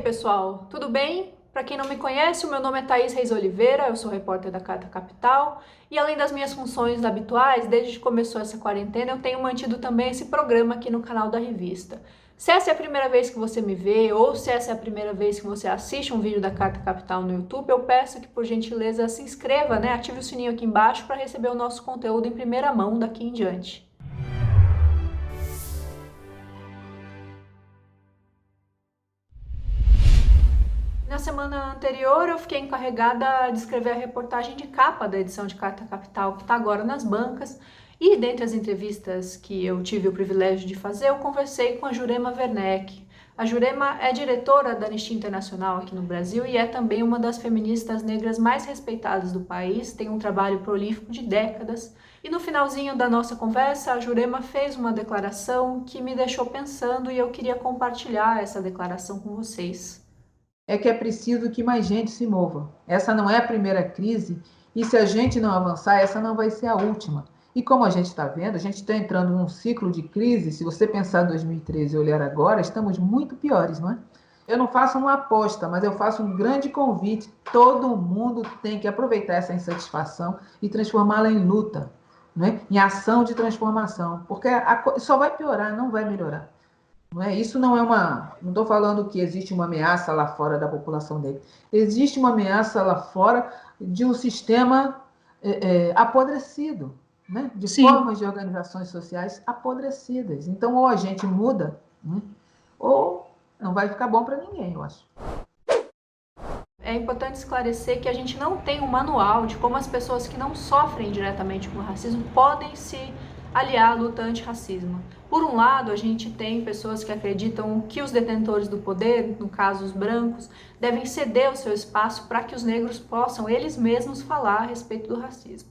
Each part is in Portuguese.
pessoal, tudo bem? Para quem não me conhece, o meu nome é Thaís Reis Oliveira, eu sou repórter da Carta Capital e além das minhas funções habituais, desde que começou essa quarentena, eu tenho mantido também esse programa aqui no canal da revista. Se essa é a primeira vez que você me vê ou se essa é a primeira vez que você assiste um vídeo da Carta Capital no YouTube, eu peço que, por gentileza, se inscreva, ative o sininho aqui embaixo para receber o nosso conteúdo em primeira mão daqui em diante. Na semana anterior, eu fiquei encarregada de escrever a reportagem de capa da edição de Carta Capital, que está agora nas bancas. E dentre as entrevistas que eu tive o privilégio de fazer, eu conversei com a Jurema Werneck. A Jurema é diretora da Anistia Internacional aqui no Brasil e é também uma das feministas negras mais respeitadas do país, tem um trabalho prolífico de décadas. E no finalzinho da nossa conversa, a Jurema fez uma declaração que me deixou pensando e eu queria compartilhar essa declaração com vocês. É que é preciso que mais gente se mova. Essa não é a primeira crise e se a gente não avançar, essa não vai ser a última. E como a gente está vendo, a gente está entrando num ciclo de crise. Se você pensar 2013 e olhar agora, estamos muito piores, não é? Eu não faço uma aposta, mas eu faço um grande convite. Todo mundo tem que aproveitar essa insatisfação e transformá-la em luta, não é? Em ação de transformação, porque só vai piorar, não vai melhorar. Não é? Isso não é não estou falando que existe uma ameaça lá fora da população negra. Existe uma ameaça lá fora de um sistema apodrecido, né? De Sim. Formas de organizações sociais apodrecidas. Então, ou a gente muda, né? Ou não vai ficar bom para ninguém, eu acho. É importante esclarecer que a gente não tem um manual de como as pessoas que não sofrem diretamente com o racismo podem se aliar à luta antirracismo. Por um lado, a gente tem pessoas que acreditam que os detentores do poder, no caso os brancos, devem ceder o seu espaço para que os negros possam eles mesmos falar a respeito do racismo.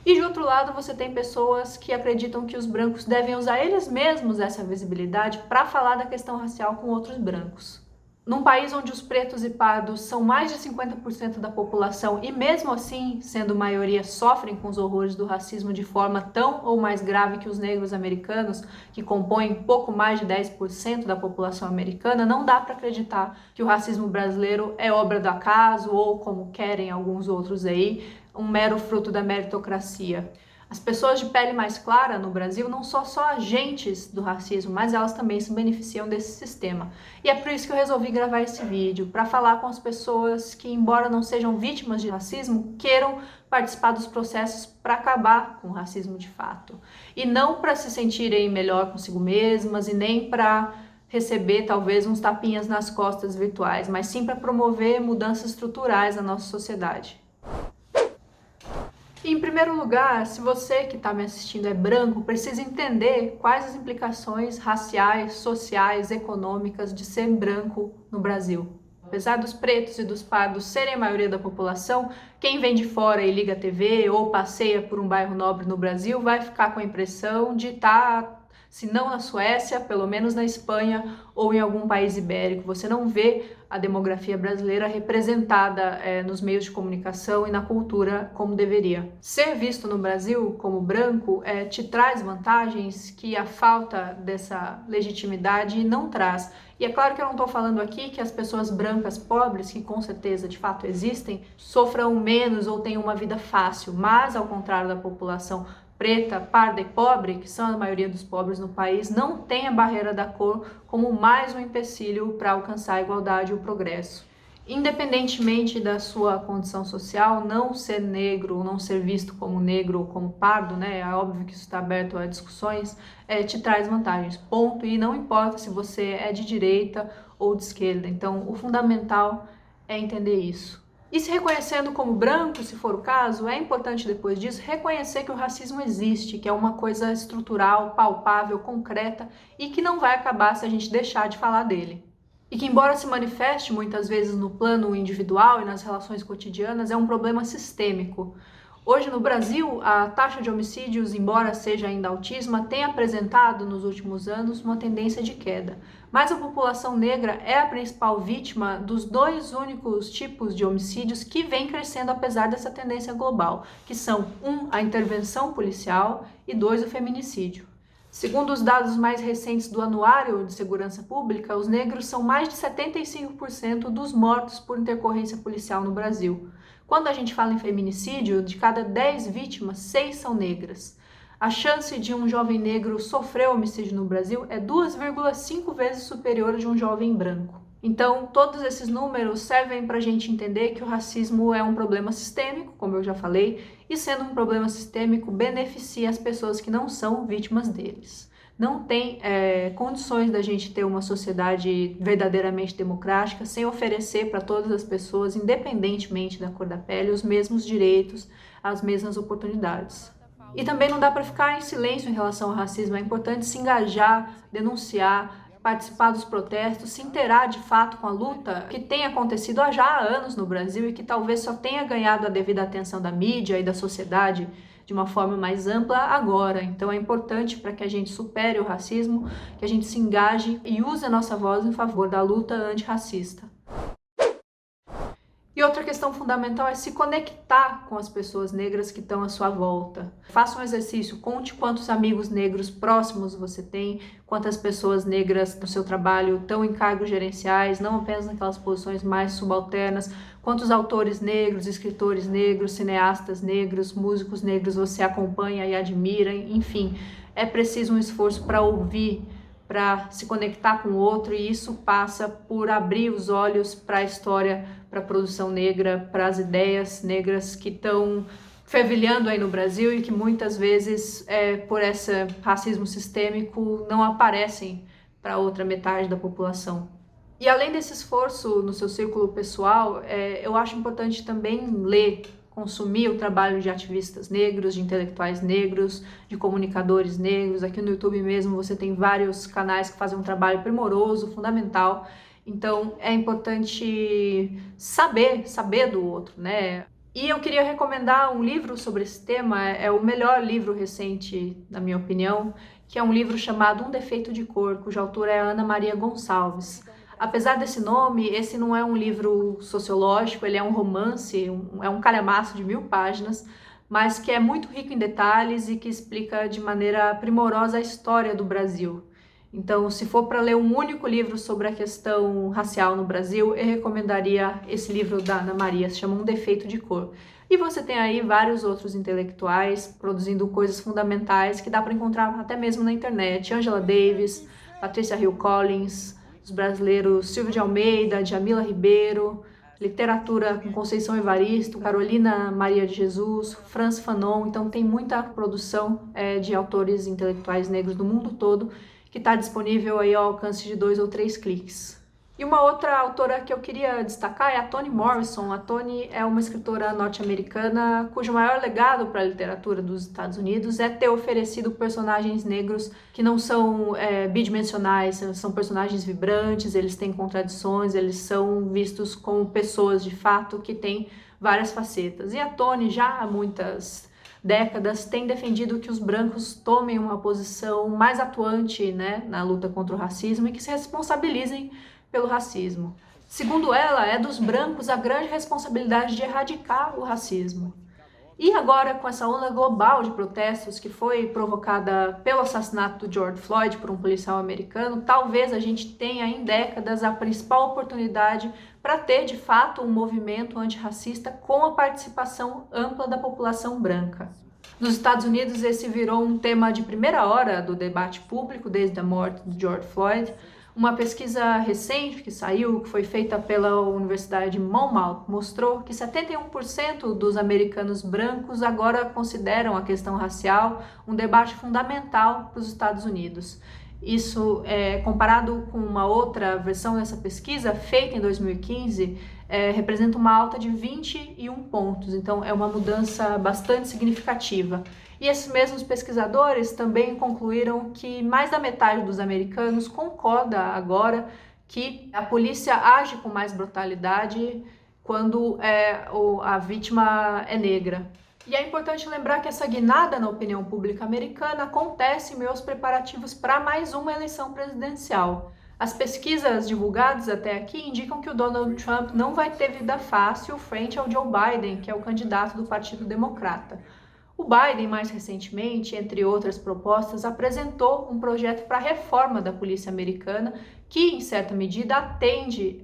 E de outro lado, você tem pessoas que acreditam que os brancos devem usar eles mesmos essa visibilidade para falar da questão racial com outros brancos. Num país onde os pretos e pardos são mais de 50% da população e mesmo assim, sendo maioria, sofrem com os horrores do racismo de forma tão ou mais grave que os negros americanos, que compõem pouco mais de 10% da população americana, não dá para acreditar que o racismo brasileiro é obra do acaso ou, como querem alguns outros aí, um mero fruto da meritocracia. As pessoas de pele mais clara no Brasil não são só agentes do racismo, mas elas também se beneficiam desse sistema. E é por isso que eu resolvi gravar esse vídeo, para falar com as pessoas que, embora não sejam vítimas de racismo, queiram participar dos processos para acabar com o racismo de fato. E não para se sentirem melhor consigo mesmas e nem para receber talvez uns tapinhas nas costas virtuais, mas sim para promover mudanças estruturais na nossa sociedade. Em primeiro lugar, se você que está me assistindo é branco, precisa entender quais as implicações raciais, sociais, econômicas de ser branco no Brasil. Apesar dos pretos e dos pardos serem a maioria da população, quem vem de fora e liga a TV ou passeia por um bairro nobre no Brasil vai ficar com a impressão de estar, se não na Suécia, pelo menos na Espanha ou em algum país ibérico. Você não vê a demografia brasileira representada nos meios de comunicação e na cultura como deveria. Ser visto no Brasil como branco te traz vantagens que a falta dessa legitimidade não traz. E é claro que eu não estou falando aqui que as pessoas brancas pobres, que com certeza de fato existem, sofram menos ou tenham uma vida fácil, mas ao contrário da população preta, parda e pobre, que são a maioria dos pobres no país, não tem a barreira da cor como mais um empecilho para alcançar a igualdade e o progresso. Independentemente da sua condição social, não ser negro ou não ser visto como negro ou como pardo, é óbvio que isso está aberto a discussões, te traz vantagens, ponto, e não importa se você é de direita ou de esquerda. Então, o fundamental é entender isso. E se reconhecendo como branco, se for o caso, é importante depois disso reconhecer que o racismo existe, que é uma coisa estrutural, palpável, concreta e que não vai acabar se a gente deixar de falar dele. E que, embora se manifeste muitas vezes no plano individual e nas relações cotidianas, é um problema sistêmico. Hoje no Brasil, a taxa de homicídios, embora seja ainda altíssima, tem apresentado nos últimos anos uma tendência de queda. Mas a população negra é a principal vítima dos dois únicos tipos de homicídios que vem crescendo apesar dessa tendência global, que são 1, a intervenção policial e 2, o feminicídio. Segundo os dados mais recentes do Anuário de Segurança Pública, os negros são mais de 75% dos mortos por intercorrência policial no Brasil. Quando a gente fala em feminicídio, de cada 10 vítimas, 6 são negras. A chance de um jovem negro sofrer homicídio no Brasil é 2,5 vezes superior a de um jovem branco. Então, todos esses números servem para a gente entender que o racismo é um problema sistêmico, como eu já falei, e sendo um problema sistêmico, beneficia as pessoas que não são vítimas deles. Não tem condições da gente ter uma sociedade verdadeiramente democrática sem oferecer para todas as pessoas, independentemente da cor da pele, os mesmos direitos, as mesmas oportunidades. E também não dá para ficar em silêncio em relação ao racismo, é importante se engajar, denunciar, participar dos protestos, se inteirar de fato com a luta que tem acontecido já há anos no Brasil e que talvez só tenha ganhado a devida atenção da mídia e da sociedade de uma forma mais ampla agora. Então é importante para que a gente supere o racismo, que a gente se engaje e use a nossa voz em favor da luta antirracista. E outra questão fundamental é se conectar com as pessoas negras que estão à sua volta. Faça um exercício, conte quantos amigos negros próximos você tem, quantas pessoas negras no seu trabalho estão em cargos gerenciais, não apenas naquelas posições mais subalternas, quantos autores negros, escritores negros, cineastas negros, músicos negros você acompanha e admira, enfim, é preciso um esforço para ouvir, para se conectar com o outro, e isso passa por abrir os olhos para a história, para a produção negra, para as ideias negras que estão fervilhando aí no Brasil e que muitas vezes, por esse racismo sistêmico, não aparecem para a outra metade da população. E além desse esforço no seu círculo pessoal, eu acho importante também ler, consumir o trabalho de ativistas negros, de intelectuais negros, de comunicadores negros. Aqui no YouTube mesmo você tem vários canais que fazem um trabalho primoroso, fundamental. Então é importante saber do outro, né? E eu queria recomendar um livro sobre esse tema, é o melhor livro recente, na minha opinião, que é um livro chamado Um Defeito de Cor, cuja autora é a Ana Maria Gonçalves. Apesar desse nome, esse não é um livro sociológico, ele é um romance, é um calhamaço de 1000 páginas, mas que é muito rico em detalhes e que explica de maneira primorosa a história do Brasil. Então, se for para ler um único livro sobre a questão racial no Brasil, eu recomendaria esse livro da Ana Maria, se chama Um Defeito de Cor. E você tem aí vários outros intelectuais produzindo coisas fundamentais que dá para encontrar até mesmo na internet. Angela Davis, Patrícia Hill Collins, os brasileiros Silvio de Almeida, Djamila Ribeiro, literatura com Conceição Evaristo, Carolina Maria de Jesus, Franz Fanon. Então tem muita produção de autores intelectuais negros do mundo todo que está disponível aí ao alcance de 2 ou 3 cliques. E uma outra autora que eu queria destacar é a Toni Morrison. A Toni é uma escritora norte-americana cujo maior legado para a literatura dos Estados Unidos é ter oferecido personagens negros que não são bidimensionais, são personagens vibrantes, eles têm contradições, eles são vistos como pessoas de fato que têm várias facetas. E a Toni, já há muitas décadas, tem defendido que os brancos tomem uma posição mais atuante, né, na luta contra o racismo e que se responsabilizem pelo racismo. Segundo ela, é dos brancos a grande responsabilidade de erradicar o racismo. E agora, com essa onda global de protestos que foi provocada pelo assassinato do George Floyd por um policial americano, talvez a gente tenha em décadas a principal oportunidade para ter, de fato, um movimento antirracista com a participação ampla da população branca. Nos Estados Unidos, esse virou um tema de primeira hora do debate público desde a morte do George Floyd. Uma pesquisa recente que saiu, que foi feita pela Universidade de Monmouth, mostrou que 71% dos americanos brancos agora consideram a questão racial um debate fundamental para os Estados Unidos. Isso, comparado com uma outra versão dessa pesquisa, feita em 2015, representa uma alta de 21 pontos, então é uma mudança bastante significativa. E esses mesmos pesquisadores também concluíram que mais da metade dos americanos concorda agora que a polícia age com mais brutalidade quando a vítima é negra. E é importante lembrar que essa guinada na opinião pública americana acontece em meio aos preparativos para mais uma eleição presidencial. As pesquisas divulgadas até aqui indicam que o Donald Trump não vai ter vida fácil frente ao Joe Biden, que é o candidato do Partido Democrata. O Biden, mais recentemente, entre outras propostas, apresentou um projeto para a reforma da polícia americana que, em certa medida, atende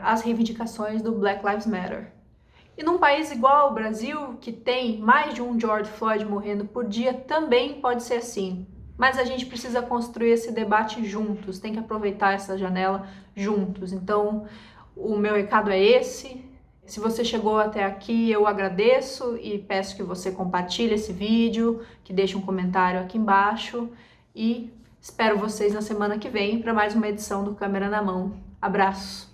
às reivindicações do Black Lives Matter. E num país igual ao Brasil, que tem mais de um George Floyd morrendo por dia, também pode ser assim. Mas a gente precisa construir esse debate juntos, tem que aproveitar essa janela juntos. Então, o meu recado é esse. Se você chegou até aqui, eu agradeço e peço que você compartilhe esse vídeo, que deixe um comentário aqui embaixo e espero vocês na semana que vem para mais uma edição do Câmera na Mão. Abraço!